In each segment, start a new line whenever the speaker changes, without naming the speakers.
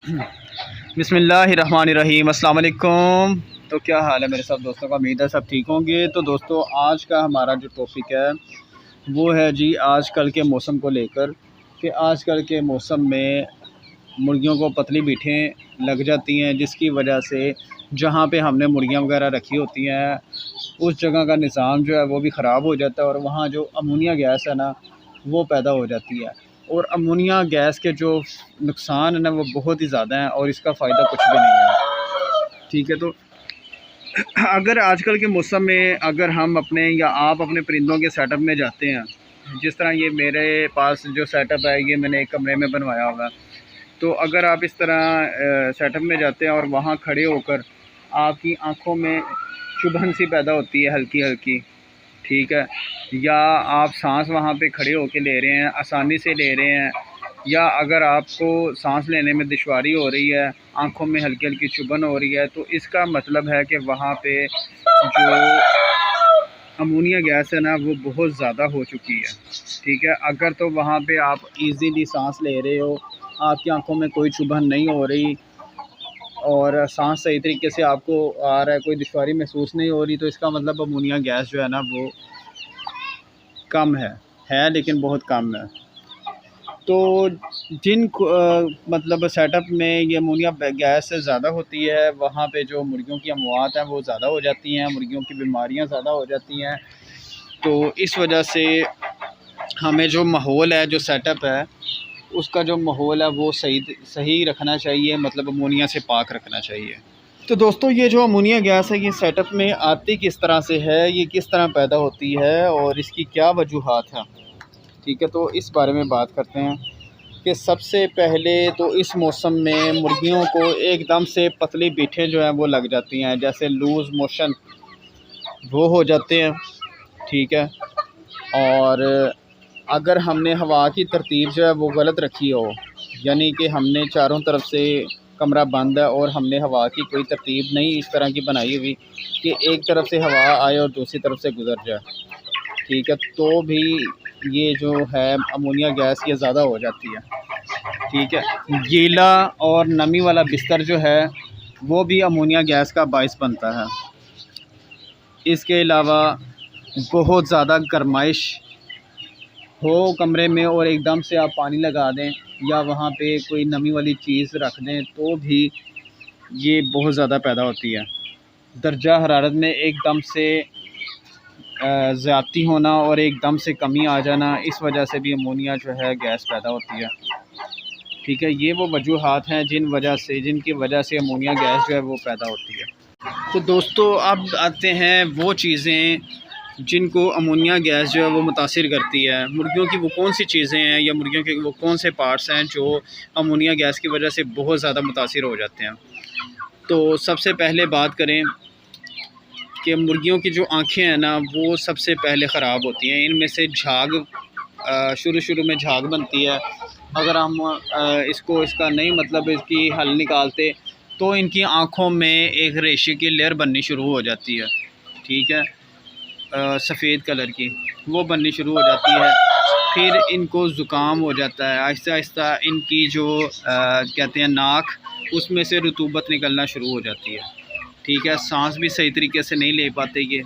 बिस्मिल्लाहिर्रहमानिर्रहीम, अस्सलाम वालेकुम। तो क्या हाल है मेरे सब दोस्तों का? उम्मीद है सब ठीक होंगे। तो दोस्तों, आज का हमारा जो टॉपिक है वो है जी आजकल के मौसम को लेकर कि आजकल के मौसम में मुर्गियों को पतली बीठें लग जाती हैं, जिसकी वजह से जहाँ पे हमने मुर्गियाँ वगैरह रखी होती हैं उस जगह का निज़ाम जो है वो भी ख़राब हो जाता है और वहाँ जो अमोनिया गैस है ना वो पैदा हो जाती है। और अमोनिया गैस के जो नुकसान है ना वो बहुत ही ज़्यादा हैं और इसका फ़ायदा कुछ भी नहीं है। ठीक है, तो अगर आजकल के मौसम में अगर हम अपने या आप अपने परिंदों के सेटअप में जाते हैं, जिस तरह ये मेरे पास जो सेटअप है ये मैंने एक कमरे में बनवाया हुआ है, तो अगर आप इस तरह सेटअप में जाते हैं और वहाँ खड़े होकर आपकी आँखों में चुभन सी पैदा होती है हल्की हल्की, ठीक है, या आप सांस वहाँ पे खड़े होकर ले रहे हैं, आसानी से ले रहे हैं, या अगर आपको सांस लेने में दुश्वारी हो रही है, आँखों में हल्की हल्की चुभन हो रही है, तो इसका मतलब है कि वहाँ पे जो अमोनिया गैस है ना वो बहुत ज़्यादा हो चुकी है। ठीक है, अगर तो वहाँ पे आप इजीली सांस ले रहे हो, आपकी आंखों में कोई चुभन नहीं हो रही और सांस सही तरीके से आपको आ रहा है, कोई दुश्वारी महसूस नहीं हो रही, तो इसका मतलब अमोनिया गैस जो है ना वो कम है लेकिन बहुत कम है। तो मतलब सेटअप में ये अमोनिया गैस ज़्यादा होती है, वहाँ पे जो मुर्गियों की अमवात हैं वो ज़्यादा हो जाती हैं, मुर्गियों की बीमारियाँ ज़्यादा हो जाती हैं। तो इस वजह से हमें जो माहौल है, जो सेटअप है, उसका जो माहौल है वो सही सही रखना चाहिए, मतलब अमोनिया से पाक रखना चाहिए। तो दोस्तों, ये जो अमोनिया गैस है ये सेटअप में आती किस तरह से है, ये किस तरह पैदा होती है और इसकी क्या वजूहात हैं, ठीक है, तो इस बारे में बात करते हैं कि सबसे पहले तो इस मौसम में मुर्गियों को एकदम से पतली बीठें जो हैं वो लग जाती हैं, जैसे लूज़ मोशन वो हो जाते हैं। ठीक है, और अगर हमने हवा की तरतीब जो है वो गलत रखी हो, यानी कि हमने चारों तरफ से कमरा बंद है और हमने हवा की कोई तरतीब नहीं इस तरह की बनाई हुई कि एक तरफ से हवा आए और दूसरी तरफ से गुज़र जाए, ठीक है, तो भी ये जो है अमोनिया गैस ये ज़्यादा हो जाती है। ठीक है, गीला और नमी वाला बिस्तर जो है वो भी अमोनिया गैस का बायस बनता है। इसके अलावा बहुत ज़्यादा गर्माइश हो कमरे में और एकदम से आप पानी लगा दें या वहाँ पे कोई नमी वाली चीज़ रख दें तो भी ये बहुत ज़्यादा पैदा होती है। दर्जा हरारत में एकदम से ज़्यादती होना और एकदम से कमी आ जाना, इस वजह से भी अमोनिया जो है गैस पैदा होती है। ठीक है, ये वो वजूहात हैं जिनकी वजह से अमोनिया गैस जो है वो पैदा होती है। तो दोस्तों, अब आते हैं वो चीज़ें जिनको अमोनिया गैस जो है वो मुतासिर करती है। मुर्गियों की वो कौन सी चीज़ें हैं या मुर्गियों के वो कौन से पार्ट्स हैं जो अमोनिया गैस की वजह से बहुत ज़्यादा मुतासिर हो जाते हैं। तो सबसे पहले बात करें कि मुर्गियों की जो आँखें हैं ना वो सबसे पहले ख़राब होती हैं। इनमें से झाग शुरू में झाग बनती है। अगर हम इसका नहीं मतलब इसकी हल निकालते तो इनकी आँखों में एक रेशे की लेयर बननी शुरू हो जाती है। ठीक है, सफ़ेद कलर की वो बननी शुरू हो जाती है। फिर इनको ज़ुकाम हो जाता है, आहिस्ता आहिस्ता इनकी जो कहते हैं नाक, उसमें से रतूबत निकलना शुरू हो जाती है। ठीक है, सांस भी सही तरीके से नहीं ले पाते, ये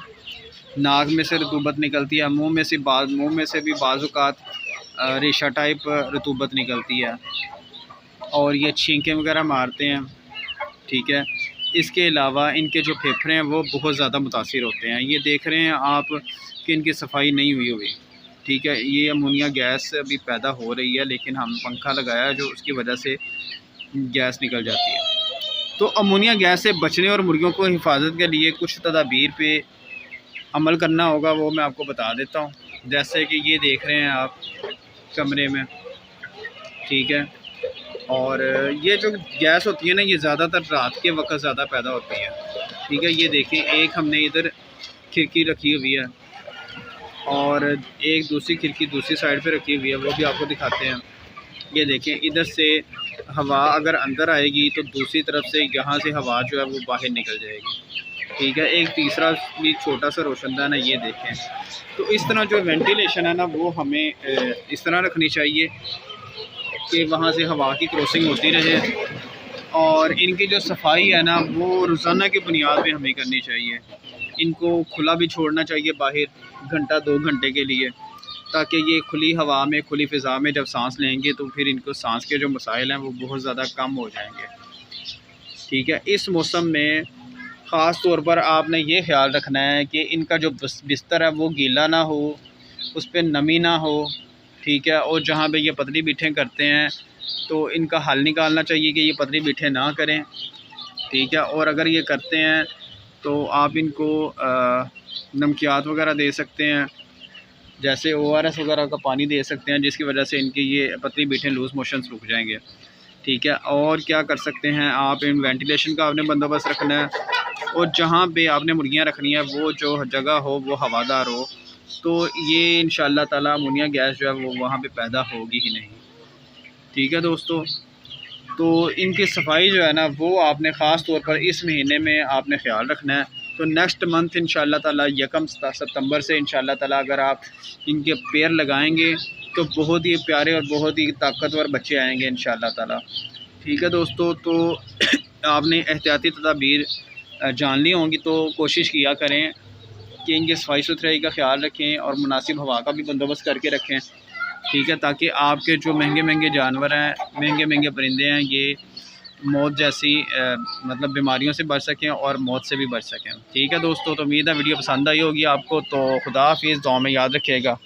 नाक में से रतूबत निकलती है, मुंह में से भी बाज़ औक़ात रेशा टाइप रतूबत निकलती है और ये छींकें वगैरह मारते हैं। ठीक है, इसके अलावा इनके जो फेफड़े हैं वो बहुत ज़्यादा मुतासिर होते हैं। ये देख रहे हैं आप कि इनकी सफाई नहीं हुई। ठीक है, ये अमोनिया गैस अभी पैदा हो रही है लेकिन हम पंखा लगाया जो उसकी वजह से गैस निकल जाती है। तो अमोनिया गैस से बचने और मुर्गियों को हिफाजत के लिए कुछ तदाबीर पे अमल करना होगा, वो मैं आपको बता देता हूँ। जैसे कि ये देख रहे हैं आप कमरे में, ठीक है, और ये जो गैस होती है ना ये ज़्यादातर रात के वक्त ज़्यादा पैदा होती है। ठीक है, ये देखें, एक हमने इधर खिड़की रखी हुई है और एक दूसरी खिड़की दूसरी साइड पे रखी हुई है, वो भी आपको दिखाते हैं। ये देखें, इधर से हवा अगर अंदर आएगी तो दूसरी तरफ से यहाँ से हवा जो है वो बाहर निकल जाएगी। ठीक है, एक तीसरा भी छोटा सा रोशनदान है, ये देखें। तो इस तरह जो वेंटिलेशन है ना वो हमें इस तरह रखनी चाहिए कि वहाँ से हवा की क्रॉसिंग होती रहे और इनकी जो सफाई है ना वो रोज़ाना की बुनियाद पे हमें करनी चाहिए। इनको खुला भी छोड़ना चाहिए बाहर घंटा 2 घंटे के लिए, ताकि ये खुली हवा में, खुली फ़िज़ा में जब सांस लेंगे तो फिर इनको सांस के जो मसाइल हैं वो बहुत ज़्यादा कम हो जाएंगे। ठीक है, इस मौसम में ख़ास तौर पर आपने ये ख्याल रखना है कि इनका जो बिस्तर है वो गीला ना हो, उस पर नमी ना हो। ठीक है, और जहाँ पे ये पतली बिठें करते हैं तो इनका हल निकालना चाहिए कि ये पतली बिठें ना करें। ठीक है, और अगर ये करते हैं तो आप इनको नमकियात वगैरह दे सकते हैं, जैसे ORS वगैरह का पानी दे सकते हैं, जिसकी वजह से इनकी ये पतली बिठें लूज़ मोशंस रुक जाएंगे। ठीक है, और क्या कर सकते हैं आप, इन वेंटिलेशन का आपने बंदोबस्त रखना है, और जहाँ पे आपने मुर्गियाँ रखनी है वो जो जगह हो वो हवादार हो, तो ये इंशाअल्लाह ताला अमोनिया गैस जो है वो वहाँ पे पैदा होगी ही नहीं। ठीक है दोस्तों, तो इनकी सफाई जो है ना वो आपने ख़ास तौर पर इस महीने में आपने ख्याल रखना है। तो नेक्स्ट मंथ इंशाअल्लाह ताला 1 सितंबर से इंशाअल्लाह ताला अगर आप इनके पेड़ लगाएंगे तो बहुत ही प्यारे और बहुत ही ताकतवर बच्चे आएंगे इंशाअल्लाह ताला। ठीक है दोस्तों, तो आपने एहतियाती तदाबीर जान ली होंगी, तो कोशिश किया करें कि इनके सफाई सुथराई का ख्याल रखें और मुनासिब हवा का भी बंदोबस्त करके रखें। ठीक है, ताकि आपके जो महंगे महंगे जानवर हैं, महंगे महंगे परिंदे हैं, ये मौत जैसी मतलब बीमारियों से बच सकें और मौत से भी बच सकें। ठीक है दोस्तों, तो उम्मीद है वीडियो पसंद आई होगी आपको। तो खुदा हाफिज़, दुआ में याद रखिएगा।